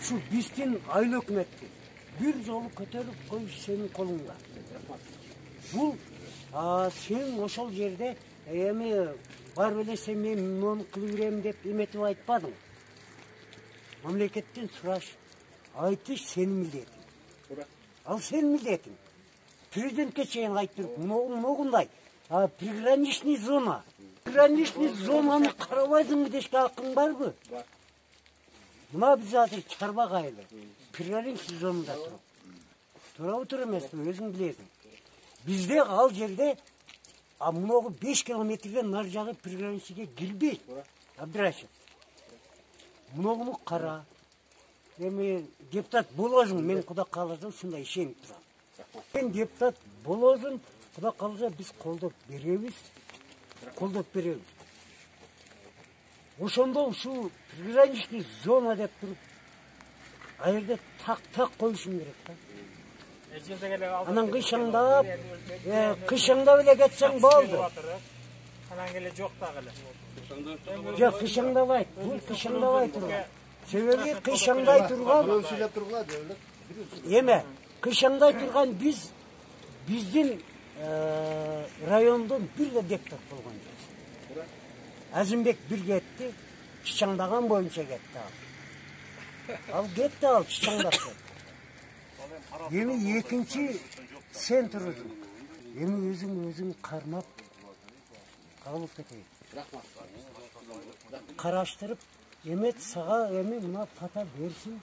Şu bizden aylı hükümettir. Bir yolu kötürüp koy senin kolunda. Bu sen oşol yerde var belese men onu kılıverem dep emetip aytpadың. Memleketten сұраş. Айтыш senin milletin. Al senin milletin. Президентке чейин айтып, мындай. Приграничный зона. Приграничный зонаны карабайсың дешке акың барбы? Мына биз азыр чарба кайлы. Приграничный зонада туруп. Тура отур эмеспи, өзүң билесиң. Бизде ал жерде мынагы 5 километрден нар жагы приграничныйге кирбейт. Абдрашев. Мынагыны кара. Эми депутат болосуң, мен Куда кааласа ушундай ишенип турам. Мен депутат болосуң, Куда кааласа биз колдоп беребиз. Ошондо ушу приграничный зона деп туруп, аерде так коюшум керек да. Анан кышыңдап эле кетсең болду. Анан келе жок дагы эле. Жок, кышыңдабайт. Бул кышыңдабай турган. Себеби кышыңдай турган. Эме, кышыңдай турган биздин райондон бир да депутат болгон жок. Азимбек бир кетти, чычаңдаган боюнча кетти ал. Ал кетти ал чычаңдап. Эми экинчи сен турдуң. Эми өзүң кармап калып кетейин. Караштырып, эмет сага эми мына пата берсин.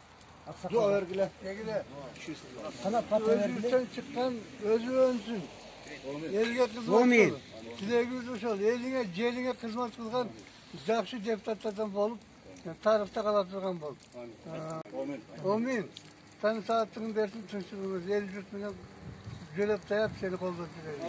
Жок бергиле. Кана пата бергиле. Özünden çıkan özü önsün. Elge kızmat Amin. Dilegimiz ошол. Eline, celine kızmat kılgan jakşı deputatlardan bolup, tarafta kala turgan bolup. Amin. Sen saatin versin tünçülüğümüz. 54 milyon jölep dayap seni kolda dilerim.